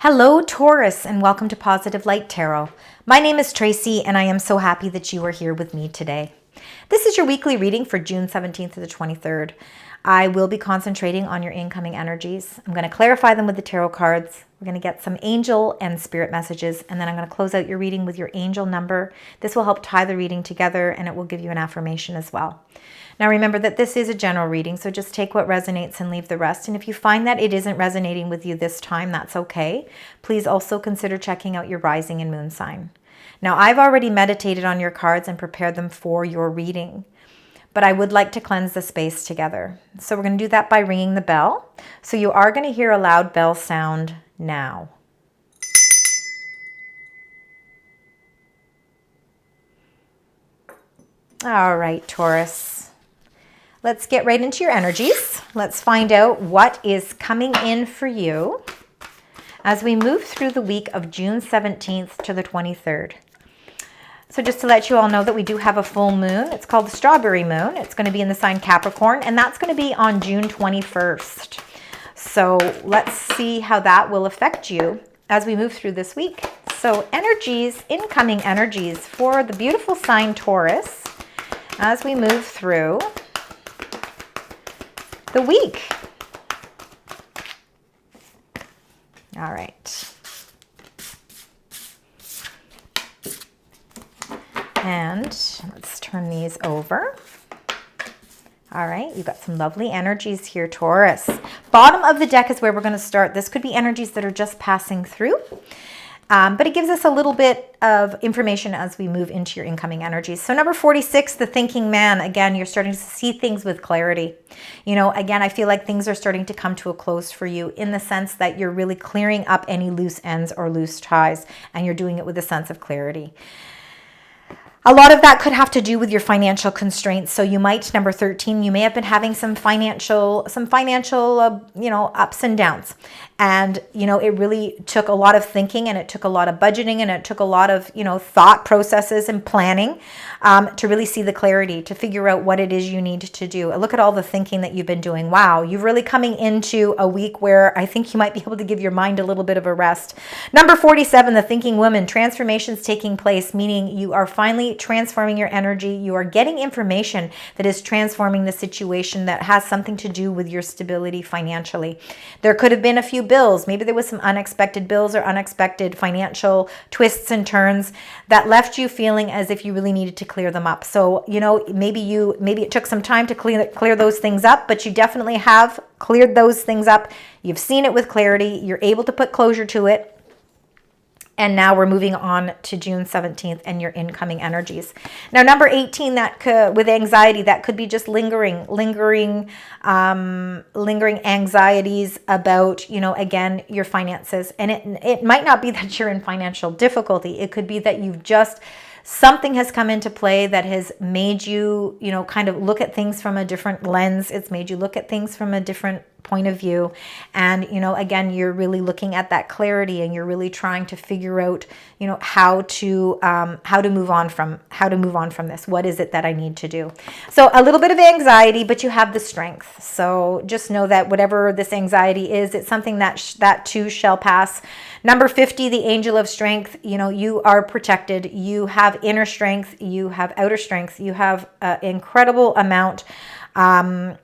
Hello, Taurus, and welcome to Positive Light Tarot. My name is Tracy, and I am so happy that you are here with me today. This is your weekly reading for June 17th to the 23rd. I will be concentrating on your incoming energies. I'm going to clarify them with the tarot cards. We're going to get some angel and spirit messages, and then I'm going to close out your reading with your angel number. This will help tie the reading together, and it will give you an affirmation as well. Now remember that this is a general reading, so just take what resonates and leave the rest. And if you find that it isn't resonating with you this time, that's okay. Please also consider checking out your rising and moon sign. Now, I've already meditated on your cards and prepared them for your reading, but I would like to cleanse the space together. So we're going to do that by ringing the bell. So you are going to hear a loud bell sound now. All right, Taurus. Let's get right into your energies. Let's find out what is coming in for you as we move through the week of June 17th to the 23rd. So just to let you all know that we do have a full moon. It's called the Strawberry Moon. It's going to be in the sign Capricorn, and that's going to be on June 21st. So let's see how that will affect you as we move through this week. So energies, incoming energies for the beautiful sign Taurus as we move through the week. All right. And let's turn these over. All right, you've got some lovely energies here, Taurus. Bottom of the deck is where we're going to start. This could be energies that are just passing through. But it gives us a little bit of information as we move into your incoming energies. So number 46, the thinking man. Again, you're starting to see things with clarity. You know, again, I feel like things are starting to come to a close for you in the sense that you're really clearing up any loose ends or loose ties, and you're doing it with a sense of clarity. A lot of that could have to do with your financial constraints. So you might, number 13, you may have been having some financial, ups and downs. And, it really took a lot of thinking, and it took a lot of budgeting, and it took a lot of, thought processes and planning to really see the clarity, to figure out what it is you need to do. Look at all the thinking that you've been doing. Wow, you're really coming into a week where I think you might be able to give your mind a little bit of a rest. Number 47, the thinking woman. Transformations taking place, meaning you are finally transforming your energy. You are getting information that is transforming the situation that has something to do with your stability financially. There could have been a few bills. Maybe there was some unexpected bills or unexpected financial twists and turns that left you feeling as if you really needed to clear them up. So, maybe it took some time to clear those things up, but you definitely have cleared those things up. You've seen it with clarity. You're able to put closure to it. And now we're moving on to June 17th and your incoming energies. Now, number 18, with anxiety, that could be just lingering anxieties about, again, your finances. And it might not be that you're in financial difficulty. It could be that something has come into play that has made you, kind of look at things from a different lens. It's made you look at things from a different point of view. And, again, you're really looking at that clarity, and you're really trying to figure out, how to move on from this. What is it that I need to do? So a little bit of anxiety, but you have the strength. So just know that whatever this anxiety is, it's something that too shall pass. Number 50, the angel of strength. You are protected. You have inner strength. You have outer strength. You have an incredible amount of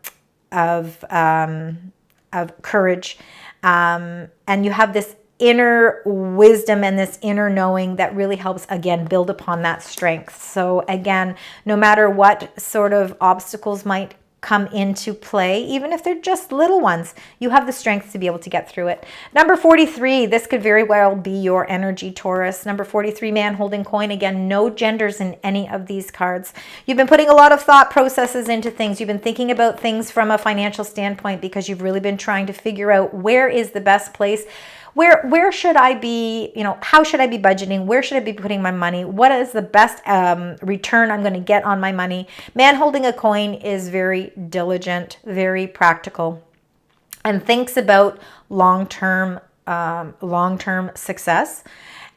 courage, and you have this inner wisdom and this inner knowing that really helps, again, build upon that strength. So again, no matter what sort of obstacles might come into play, even if they're just little ones, you have the strength to be able to get through it. Number 43, this could very well be your energy, Taurus. Number 43, man holding coin. Again, no genders in any of these cards. You've been putting a lot of thought processes into things. You've been thinking about things from a financial standpoint because you've really been trying to figure out where is the best place. Where should I be, how should I be budgeting? Where should I be putting my money? What is the best return I'm going to get on my money? Man holding a coin is very diligent, very practical, and thinks about long-term success.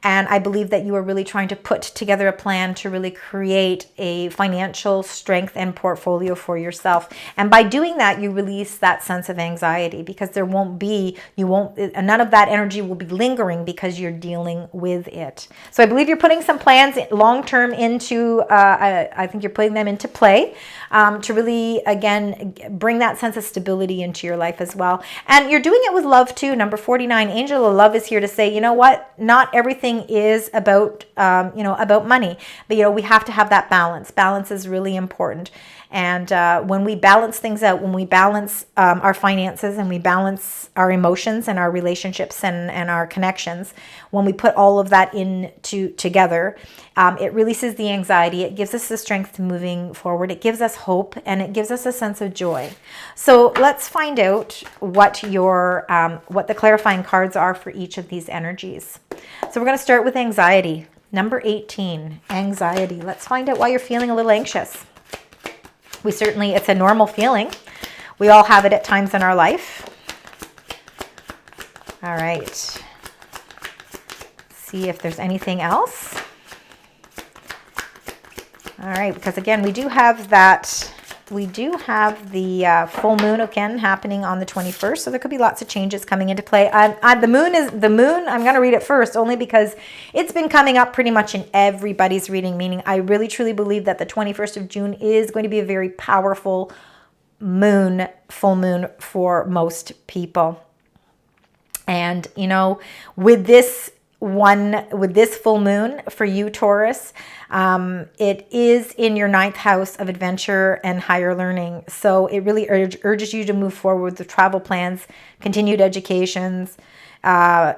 And I believe that you are really trying to put together a plan to really create a financial strength and portfolio for yourself. And by doing that, you release that sense of anxiety, because there won't be, none of that energy will be lingering because you're dealing with it. So I believe you're putting some plans long-term into, I think you're putting them into play to really, again, bring that sense of stability into your life as well. And you're doing it with love too. Number 49, Angel of Love is here to say, you know what? Not everything is about, about money. But, we have to have that balance. Balance is really important. And when we balance things out, when we balance our finances and we balance our emotions and our relationships and our connections, when we put all of that together, it releases the anxiety. It gives us the strength to moving forward. It gives us hope, and it gives us a sense of joy. So let's find out what the clarifying cards are for each of these energies. So we're going to start with anxiety. Number 18, anxiety. Let's find out why you're feeling a little anxious. It's a normal feeling. We all have it at times in our life. All right. See if there's anything else. All right, because again, we do have the full moon again happening on the 21st, so there could be lots of changes coming into play. The moon, I'm going to read it first only because it's been coming up pretty much in everybody's reading, meaning I really truly believe that the 21st of June is going to be a very powerful full moon for most people. And, with this full moon for you, Taurus, it is in your 9th house of adventure and higher learning. So it really urges you to move forward with travel plans, continued education. I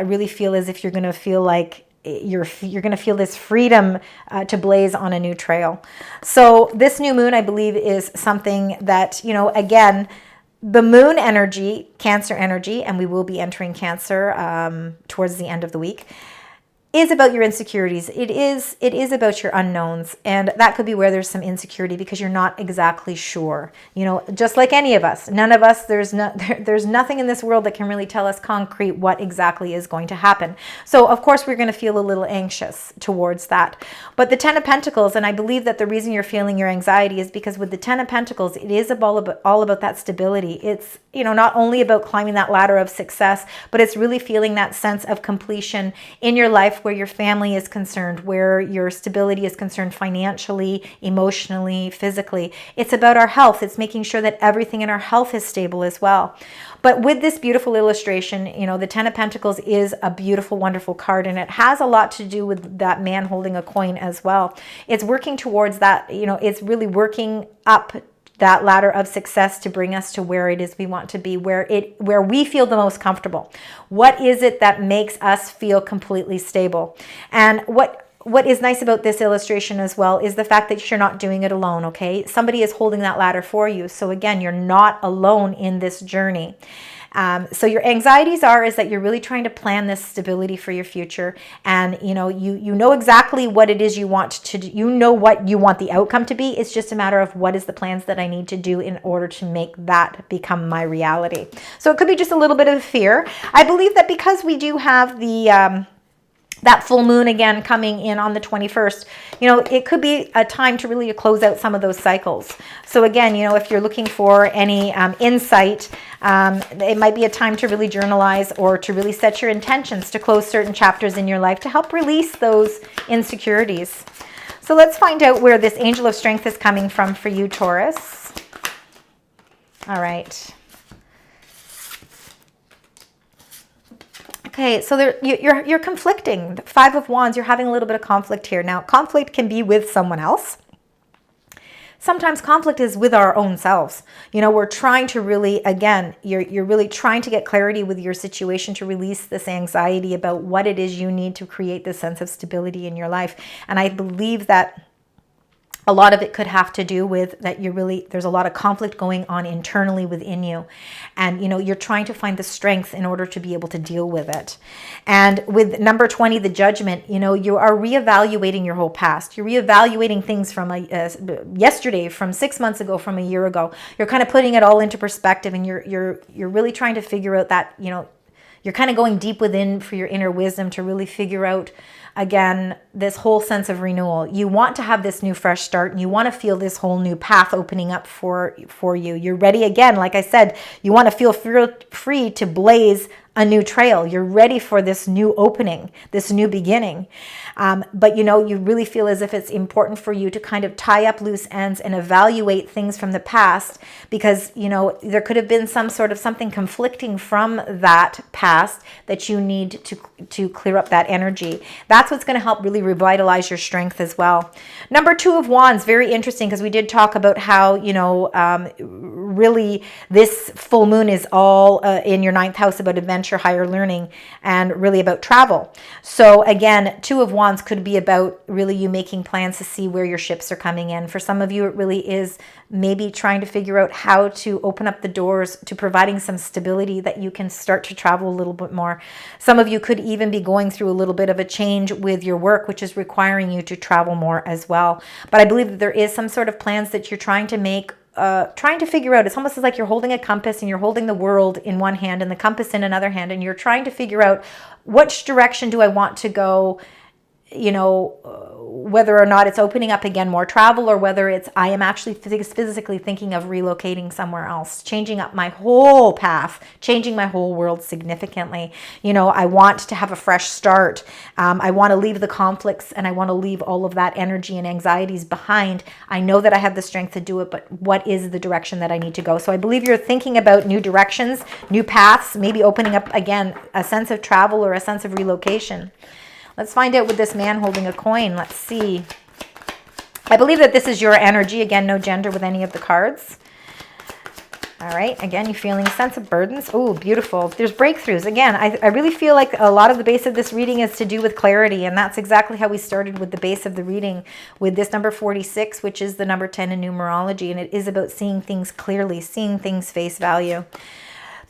really feel as if you're going to feel like you're going to feel this freedom to blaze on a new trail. So this new moon, I believe, is something that, again, the moon energy, Cancer energy, and we will be entering Cancer towards the end of the week, is about your insecurities. It is about your unknowns, and that could be where there's some insecurity because you're not exactly sure. Just like any of us, none of us, there's nothing in this world that can really tell us concrete what exactly is going to happen. So of course we're going to feel a little anxious towards that. But the 10 of Pentacles, and I believe that the reason you're feeling your anxiety is because with the 10 of Pentacles, it is all about that stability. It's not only about climbing that ladder of success, but it's really feeling that sense of completion in your life, where your family is concerned, where your stability is concerned financially, emotionally, physically. It's about our health. It's making sure that everything in our health is stable as well. But with this beautiful illustration, the 10 of Pentacles is a beautiful, wonderful card, and it has a lot to do with that man holding a coin as well. It's working towards that, it's really working up that ladder of success to bring us to where it is we want to be, where we feel the most comfortable. What is it that makes us feel completely stable? And what is nice about this illustration as well is the fact that you're not doing it alone, okay? Somebody is holding that ladder for you. So again, you're not alone in this journey. So your anxieties is that you're really trying to plan this stability for your future, and you know exactly what it is you want to do. You know what you want the outcome to be. It's just a matter of what is the plans that I need to do in order to make that become my reality. So it could be just a little bit of fear. I believe that because we do have that full moon again coming in on the 21st, it could be a time to really close out some of those cycles. So again, if you're looking for any insight, it might be a time to really journalize or to really set your intentions to close certain chapters in your life to help release those insecurities. So let's find out where this Angel of Strength is coming from for you, Taurus. All right. Okay, so you're conflicting. The 5 of Wands, you're having a little bit of conflict here. Now, conflict can be with someone else. Sometimes conflict is with our own selves. We're trying to really, again, you're really trying to get clarity with your situation to release this anxiety about what it is you need to create this sense of stability in your life. And I believe that a lot of it could have to do with that there's a lot of conflict going on internally within you. And, you're trying to find the strength in order to be able to deal with it. And with number 20, the Judgment, you are reevaluating your whole past. You're reevaluating things from yesterday, from 6 months ago, from a year ago. You're kind of putting it all into perspective, and you're really trying to figure out that, you're kind of going deep within for your inner wisdom to really figure out, again, this whole sense of renewal. You want to have this new fresh start, and you want to feel this whole new path opening up for you. You're ready again. Like I said, you want to feel free to blaze a new trail. You're ready for this new opening, this new beginning. But you really feel as if it's important for you to kind of tie up loose ends and evaluate things from the past, because, there could have been some sort of something conflicting from that past that you need to clear up that energy. That's what's going to help really revitalize your strength as well. Number 2 of Wands, very interesting, because we did talk about how, really this full moon is all in your 9th house about adventure, higher learning, and really about travel. So again, 2 of Wands could be about really you making plans to see where your ships are coming in. For some of you, it really is maybe trying to figure out how to open up the doors to providing some stability that you can start to travel a little bit more. Some of you could even be going through a little bit of a change with your work, which is requiring you to travel more as well. But I believe that there is some sort of plans that you're trying to make, trying to figure out. It's almost like you're holding a compass and you're holding the world in one hand and the compass in another hand, and you're trying to figure out which direction do I want to go, whether or not it's opening up again more travel, or whether it's I am actually physically thinking of relocating somewhere else, changing up my whole path, changing my whole world significantly. I want to have a fresh start. I want to leave the conflicts, and I want to leave all of that energy and anxieties behind. I know that I have the strength to do it, but what is the direction that I need to go? So I believe you're thinking about new directions, new paths, maybe opening up again a sense of travel or a sense of relocation. Let's find out with this man holding a coin. Let's see. I believe that this is your energy. Again, no gender with any of the cards. All right. Again, you're feeling a sense of burdens. Oh, beautiful. There's breakthroughs. Again, I really feel like a lot of the base of this reading is to do with clarity. And that's exactly how we started with the base of the reading with this number 46, which is the number 10 in numerology. And it is about seeing things clearly, seeing things face value.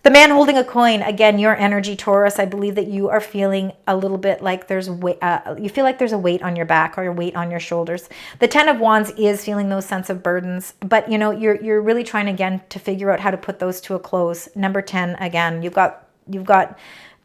The man holding a coin, again, your energy, Taurus. I believe that you are feeling a little bit like there's you feel like there's a weight on your back or a weight on your shoulders. The 10 of Wands is feeling those sense of burdens, but you're really trying again to figure out how to put those to a close. Number 10, again, you've got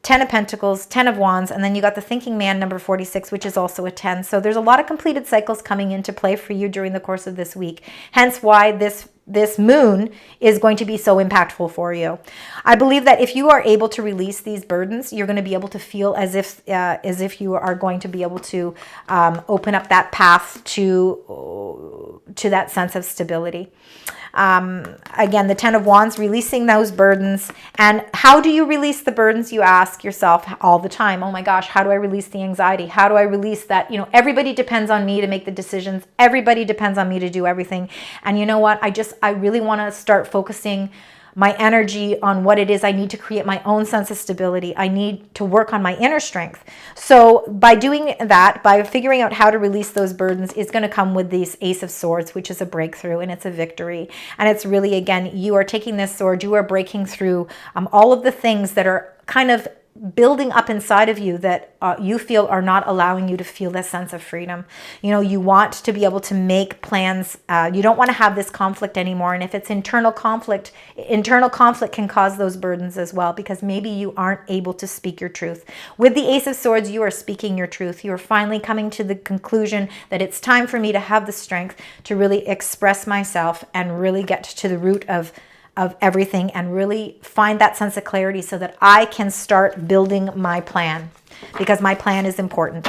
10 of Pentacles, 10 of Wands, and then you got the thinking man, number 46, which is also a 10. So there's a lot of completed cycles coming into play for you during the course of this week. Hence why this moon is going to be so impactful for you. I believe that if you are able to release these burdens, you're going to be able to feel as if you are going to be able to open up that path to that sense of stability. Again, the 10 of Wands, releasing those burdens. And how do you release the burdens? You ask yourself all the time, oh my gosh, how do I release the anxiety? How do I release that? Everybody depends on me to make the decisions. Everybody depends on me to do everything. And you know what? I really want to start focusing my energy on what it is I need to create my own sense of stability. I need to work on my inner strength. So by doing that, by figuring out how to release those burdens, is going to come with this Ace of Swords, which is a breakthrough, and it's a victory. And it's really, again, you are taking this sword, you are breaking through all of the things that are kind of building up inside of you that you feel are not allowing you to feel this sense of freedom. You want to be able to make plans. You don't want to have this conflict anymore. And if it's internal conflict can cause those burdens as well, because maybe you aren't able to speak your truth. With the Ace of Swords, you are speaking your truth. You are finally coming to the conclusion that it's time for me to have the strength to really express myself and really get to the root of everything and really find that sense of clarity so that I can start building my plan, because my plan is important.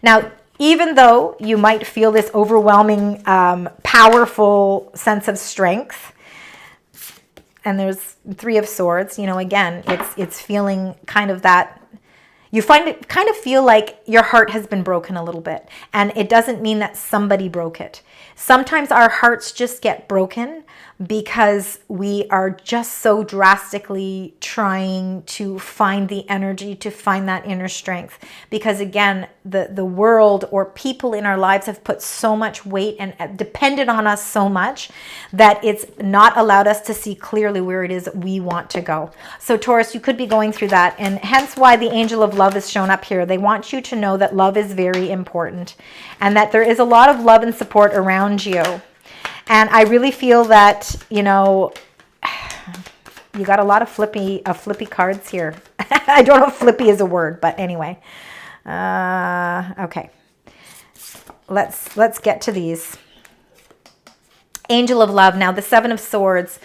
Now, even though you might feel this overwhelming, powerful sense of strength, and there's 3 of Swords, again, it's feeling kind of that. You kind of feel like your heart has been broken a little bit, and it doesn't mean that somebody broke it. Sometimes our hearts just get broken because we are just so drastically trying to find the energy to find that inner strength. Because again, the world or people in our lives have put so much weight and depended on us so much that it's not allowed us to see clearly where it is we want to go. So Taurus, you could be going through that, and hence why the Angel of Love is shown up here. They want you to know that love is very important and that there is a lot of love and support around you. And I really feel that, You got a lot of flippy cards here. I don't know if flippy is a word, but anyway. Okay. Let's get to these. Angel of Love. Now, the Seven of Swords.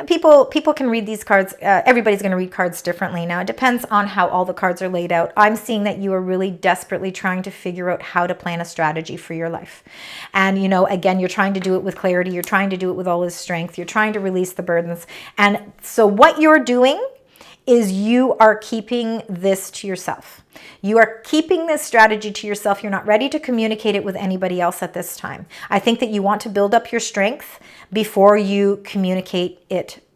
People can read these cards. Everybody's going to read cards differently. Now, it depends on how all the cards are laid out. I'm seeing that you are really desperately trying to figure out how to plan a strategy for your life. And, you know, again, you're trying to do it with clarity. You're trying to do it with all this strength. You're trying to release the burdens. And so what you're doing is you are keeping this to yourself. You are keeping this strategy to yourself. You're not ready to communicate it with anybody else at this time. I think that you want to build up your strength before you communicate it.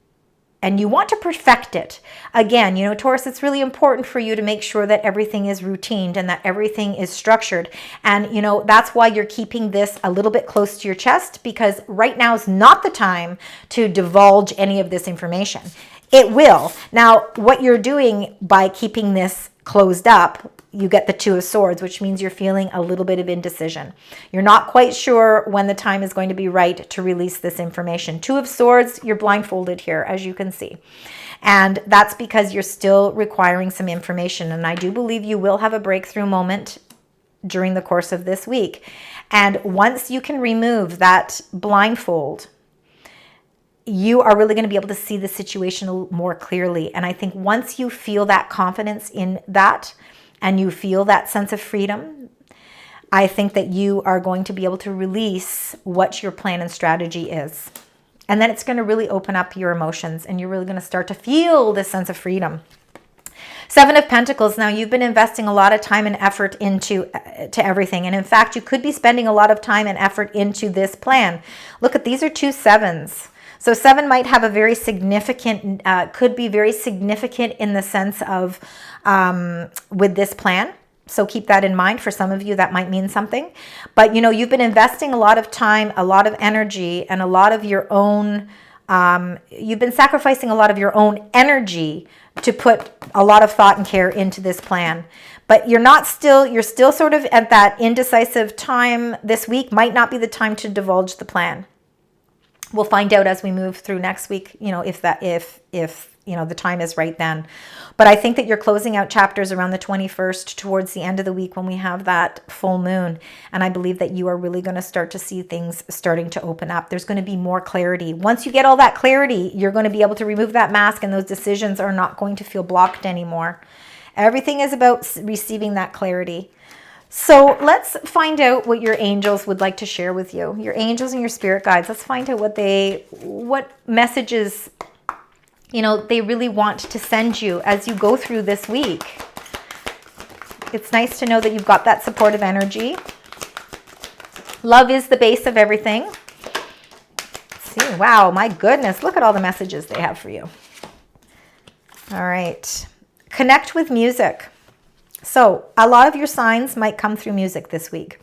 And you want to perfect it. Again, you know, Taurus, it's really important for you to make sure that everything is routined and that everything is structured. And, you know, that's why you're keeping this a little bit close to your chest, because right now is not the time to divulge any of this information. It will. Now, what you're doing by keeping this closed up, you get the Two of Swords, which means you're feeling a little bit of indecision. You're not quite sure when the time is going to be right to release this information. Two of Swords, you're blindfolded here, as you can see. And that's because you're still requiring some information. And I do believe you will have a breakthrough moment during the course of this week. And once you can remove that blindfold, you are really going to be able to see the situation more clearly. And I think once you feel that confidence in that and you feel that sense of freedom, I think that you are going to be able to release what your plan and strategy is. And then it's going to really open up your emotions and you're really going to start to feel this sense of freedom. Seven of Pentacles. Now, you've been investing a lot of time and effort into everything. And in fact, you could be spending a lot of time and effort into this plan. Look at, these are two sevens. So seven might have a very significant, could be very significant in the sense of with this plan. So keep that in mind. For some of you, that might mean something. But, you know, you've been investing a lot of time, a lot of energy, and a lot of your own, you've been sacrificing a lot of your own energy to put a lot of thought and care into this plan. But you're still sort of at that indecisive time. This week might not be the time to divulge the plan. We'll find out as we move through next week, you know, if you know, the time is right then. But I think that you're closing out chapters around the 21st towards the end of the week when we have that full moon. And I believe that you are really going to start to see things starting to open up. There's going to be more clarity. Once you get all that clarity, you're going to be able to remove that mask and those decisions are not going to feel blocked anymore. Everything is about receiving that clarity. So let's find out what your angels would like to share with you. Your angels and your spirit guides. Let's find out what messages, you know, they really want to send you as you go through this week. It's nice to know that you've got that supportive energy. Love is the base of everything. Let's see, wow, my goodness, look at all the messages they have for you. All right, connect with music. So a lot of your signs might come through music this week.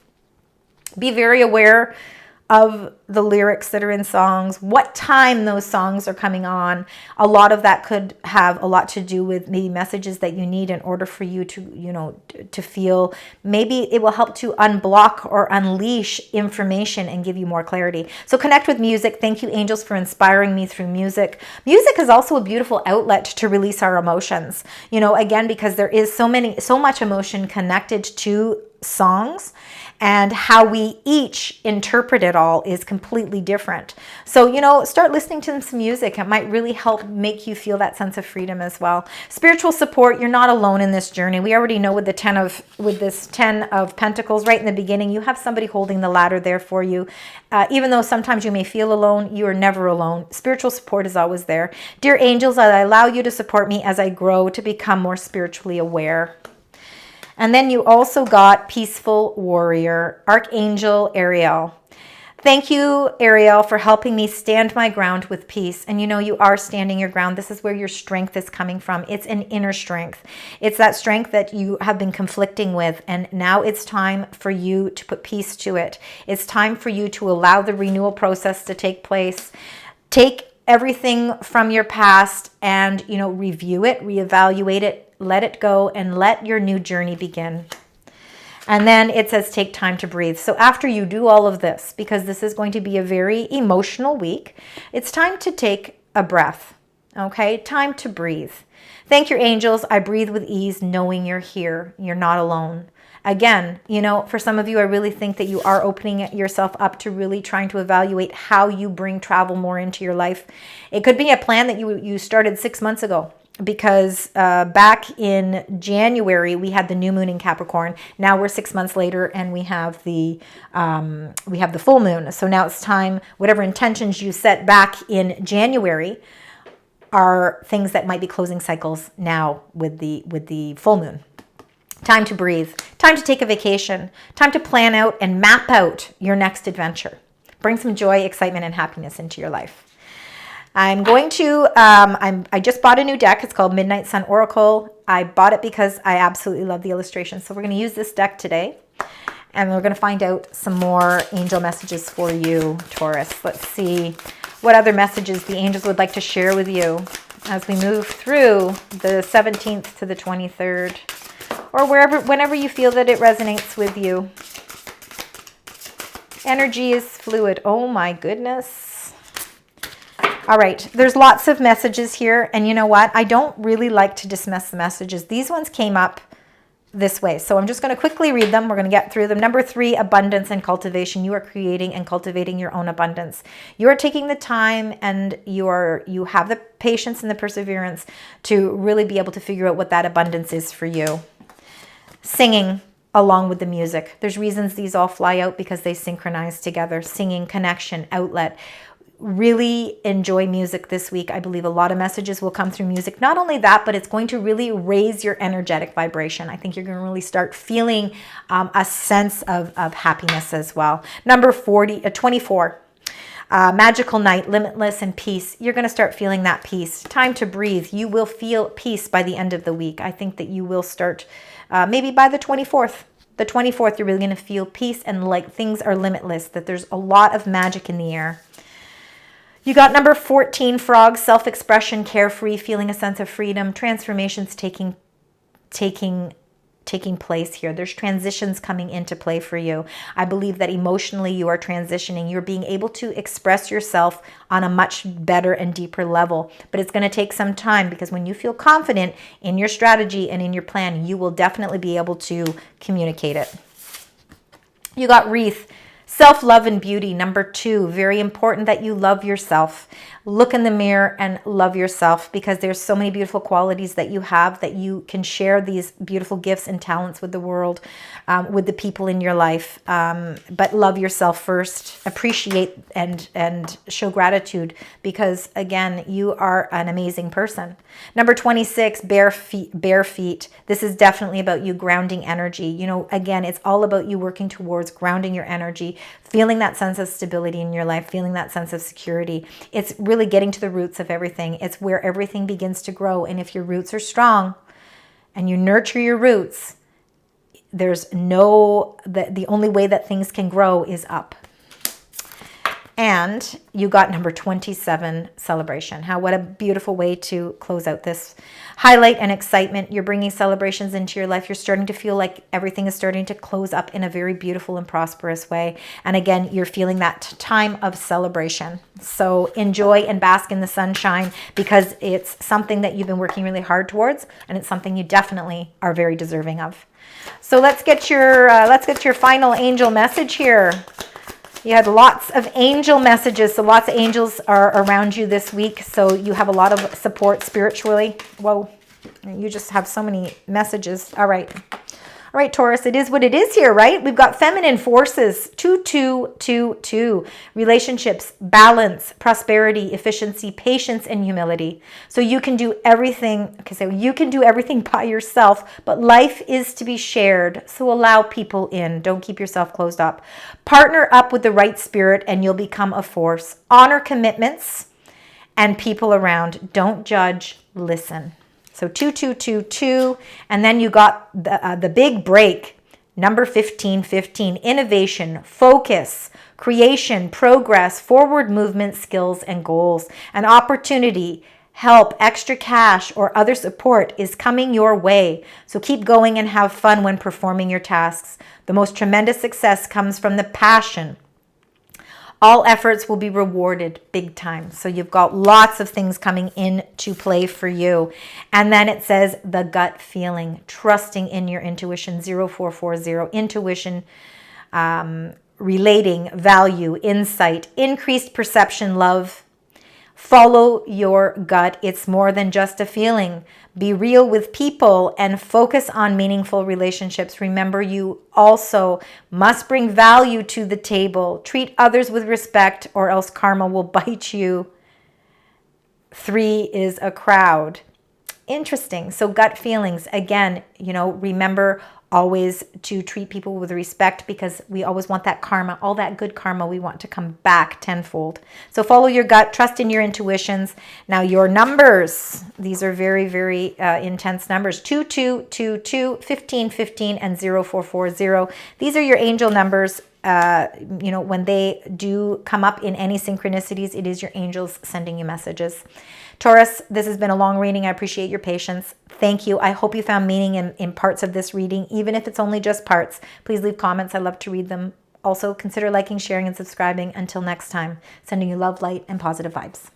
Be very aware of the lyrics that are in songs, what time those songs are coming on. A lot of that could have a lot to do with maybe messages that you need in order for you to, you know, to feel. Maybe it will help to unblock or unleash information and give you more clarity. So connect with music. Thank you, angels, for inspiring me through music. Music is also a beautiful outlet to release our emotions. You know, again, because there is so much emotion connected to songs, and how we each interpret it all is completely different. So, you know, start listening to some music. It might really help make you feel that sense of freedom as well. Spiritual support. You're not alone in this journey. We already know with this 10 of Pentacles right in the beginning, you have somebody holding the ladder there for you. Even though sometimes you may feel alone, you are never alone. Spiritual support is always there. Dear angels, I allow you to support me as I grow to become more spiritually aware. And then you also got Peaceful Warrior, Archangel Ariel. Thank you, Ariel, for helping me stand my ground with peace. And you know, you are standing your ground. This is where your strength is coming from. It's an inner strength. It's that strength that you have been conflicting with. And now it's time for you to put peace to it. It's time for you to allow the renewal process to take place. Take everything from your past and, you know, review it, reevaluate it, let it go, and let your new journey begin. And then it says take time to breathe. So after you do all of this, because this is going to be a very emotional week, it's time to take a breath. Okay, time to breathe. Thank your angels. I breathe with ease, knowing you're here. You're not alone. Again, you know, for some of you, I really think that you are opening yourself up to really trying to evaluate how you bring travel more into your life. It could be a plan that you started 6 months ago, because back in January we had the new moon in Capricorn. Now we're 6 months later and we have the full moon. So now it's time, whatever intentions you set back in January are things that might be closing cycles now with the full moon. Time to breathe, time to take a vacation, time to plan out and map out your next adventure. Bring some joy, excitement, and happiness into your life. I'm going to, I just bought a new deck. It's called Midnight Sun Oracle. I bought it because I absolutely love the illustrations. So we're going to use this deck today, and we're going to find out some more angel messages for you, Taurus. Let's see what other messages the angels would like to share with you as we move through the 17th to the 23rd. Or whenever you feel that it resonates with you. Energy is fluid. Oh my goodness. All right, there's lots of messages here. And you know what? I don't really like to dismiss the messages. These ones came up this way. So I'm just going to quickly read them. We're going to get through them. Number 3, abundance and cultivation. You are creating and cultivating your own abundance. You are taking the time, and you have the patience and the perseverance to really be able to figure out what that abundance is for you. Singing along with the music. There's reasons these all fly out, because they synchronize together. Singing, connection, outlet. Really enjoy music this week. I believe a lot of messages will come through music. Not only that, but it's going to really raise your energetic vibration. I think you're going to really start feeling a sense of happiness as well. Number 24. Magical night, limitless, and peace. You're going to start feeling that peace. Time to breathe. You will feel peace by the end of the week. I think that you will start maybe by the 24th. The 24th, you're really going to feel peace and like things are limitless, that there's a lot of magic in the air. You got number 14, frogs, self-expression, carefree, feeling a sense of freedom, transformations taking place here. There's transitions coming into play for you. I believe that emotionally you are transitioning. You're being able to express yourself on a much better and deeper level. But it's going to take some time, because when you feel confident in your strategy and in your plan, you will definitely be able to communicate it. You got wreath. Self-love and beauty, number 2. Very important that you love yourself. Look in the mirror and love yourself, because there's so many beautiful qualities that you have, that you can share these beautiful gifts and talents with the world, with the people in your life. But love yourself first. Appreciate and show gratitude, because again, you are an amazing person. Number 26, bare feet. This is definitely about you grounding energy. You know, again, it's all about you working towards grounding your energy, feeling that sense of stability in your life, feeling that sense of security. It's really getting to the roots of everything. It's where everything begins to grow. And if your roots are strong and you nurture your roots, there's the only way that things can grow is up. And you got number 27, celebration. What a beautiful way to close out this. Highlight and excitement. You're bringing celebrations into your life. You're starting to feel like everything is starting to close up in a very beautiful and prosperous way. And again, you're feeling that time of celebration. So enjoy and bask in the sunshine, because it's something that you've been working really hard towards, and it's something you definitely are very deserving of. So let's get your final angel message here. You had lots of angel messages, so lots of angels are around you this week, so you have a lot of support spiritually. Whoa, you just have so many messages. All right, Taurus, it is what it is here, right? We've got feminine forces, 2-2-2-2, relationships, balance, prosperity, efficiency, patience, and humility. So you can do everything. Okay, so you can do everything by yourself, but life is to be shared. So allow people in. Don't keep yourself closed up. Partner up with the right spirit, and you'll become a force. Honor commitments and people around. Don't judge. Listen. So 2-2-2-2, and then you got the big break, number 15-15, innovation, focus, creation, progress, forward movement, skills, and goals. An opportunity, help, extra cash, or other support is coming your way. So keep going and have fun when performing your tasks. The most tremendous success comes from the passion All efforts will be rewarded big time. So you've got lots of things coming into play for you. And then it says the gut feeling, trusting in your intuition, 0440, intuition, relating, value, insight, increased perception, love. Follow your gut. It's more than just a feeling. Be real with people and focus on meaningful relationships. Remember, you also must bring value to the table. Treat others with respect or else karma will bite you. 3 is a crowd. Interesting. So gut feelings, again, remember always to treat people with respect, because we always want that karma, all that good karma, we want to come back tenfold. So follow your gut, trust in your intuitions. Now your numbers, these are very, very intense numbers. 2222, 1515, and 0440. These are your angel numbers. When they do come up in any synchronicities, it is your angels sending you messages. Taurus, this has been a long reading. I appreciate your patience. Thank you. I hope you found meaning in parts of this reading, even if it's only just parts. Please leave comments. I love to read them. Also, consider liking, sharing, and subscribing. Until next time, sending you love, light, and positive vibes.